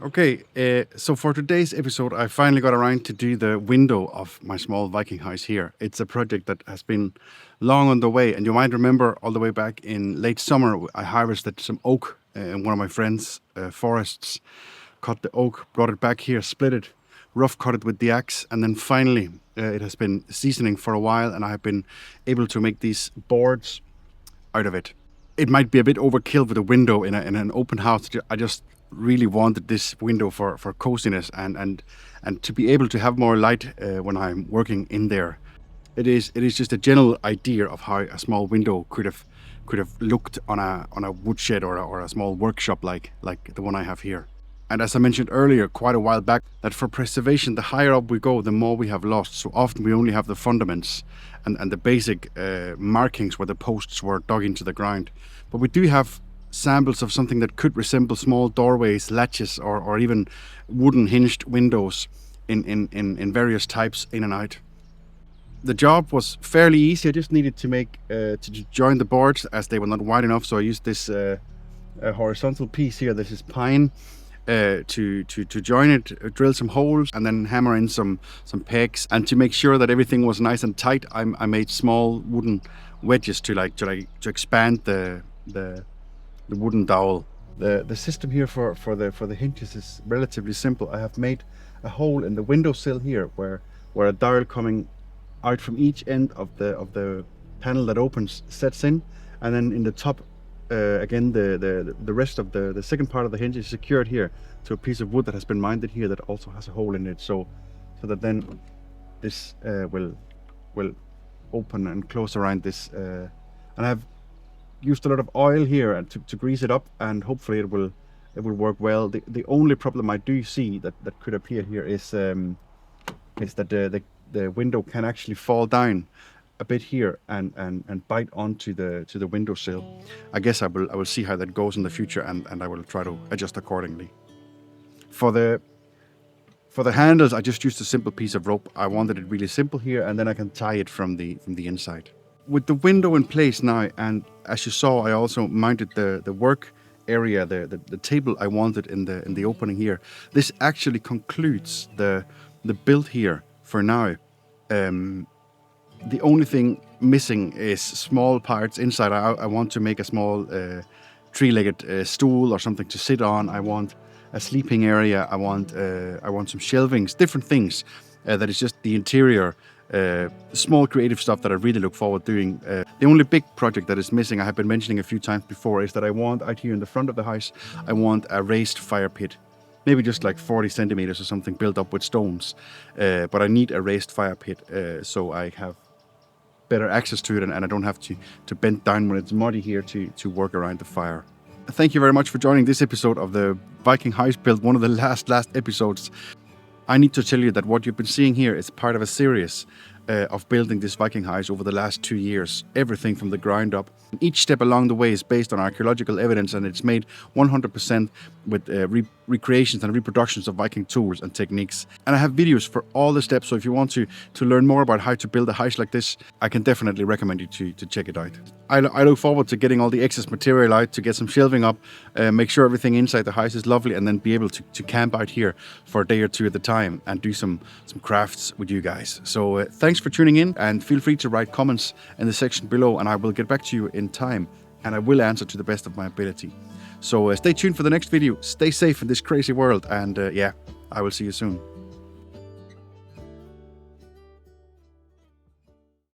Okay, so for today's episode, I finally got around to do the window of my small Viking house here. It's a project that has been long on the way, and you might remember all the way back in late summer, I harvested some oak in one of my friend's forests, cut the oak, brought it back here, split it, rough cut it with the axe, and then finally it has been seasoning for a while, and I have been able to make these boards out of it. It might be a bit overkill with a window in an open house. I just really wanted this window for coziness and to be able to have more light when I'm working in there. It is just a general idea of how a small window could have looked on a woodshed or a small workshop like the one I have here. And as I mentioned earlier, quite a while back, that for preservation, the higher up we go, the more we have lost. So often we only have the fundaments and the basic markings where the posts were dug into the ground. But we do have samples of something that could resemble small doorways, latches, or even wooden hinged windows in various types in and out. The job was fairly easy. I just needed to make to join the boards as they were not wide enough. So I used this horizontal piece here. This is pine to join it, drill some holes, and then hammer in some pegs. And to make sure that everything was nice and tight, I made small wooden wedges to expand the wooden dowel. The system here for the hinges is relatively simple. I have made a hole in the windowsill here where a dowel coming out from each end of the panel that opens sets in, and then in the top again the rest of the second part of the hinge is secured here to a piece of wood that has been mounted here that also has a hole in it, so that then this will open and close around this, and I have used a lot of oil here to grease it up, and hopefully it will work well. The only problem I do see that could appear here is that the window can actually fall down a bit here and bite onto the windowsill. I guess I will see how that goes in the future, and I will try to adjust accordingly. For the handles, I just used a simple piece of rope. I wanted it really simple here, and then I can tie it from the inside. With the window in place now, and as you saw, I also mounted the work area, the table I wanted in the opening here. This actually concludes the build here for now. The only thing missing is small parts inside. I want to make a small three-legged stool or something to sit on. I want a sleeping area. I want some shelvings, different things. That is just the interior. Small creative stuff that I really look forward to doing. The only big project that is missing, I have been mentioning a few times before, is that I want out here in the front of the house, I want a raised fire pit. Maybe just like 40 centimeters or something built up with stones. But I need a raised fire pit so I have better access to it, and I don't have to bend down when it's muddy here to work around the fire. Thank you very much for joining this episode of the Viking House Build, one of the last episodes. I need to tell you that what you've been seeing here is part of a series of building this Viking house over the last 2 years, everything from the ground up. Each step along the way is based on archaeological evidence, and it's made 100% with recreations and reproductions of Viking tools and techniques. And I have videos for all the steps, so if you want to learn more about how to build a house like this, I can definitely recommend you to check it out. I look forward to getting all the excess material out, to get some shelving up, make sure everything inside the house is lovely, and then be able to camp out here for a day or two at a time and do some crafts with you guys. So thanks for tuning in, and feel free to write comments in the section below, and I will get back to you in time, and I will answer to the best of my ability. So stay tuned for the next video. Stay safe in this crazy world, and yeah, I will see you soon.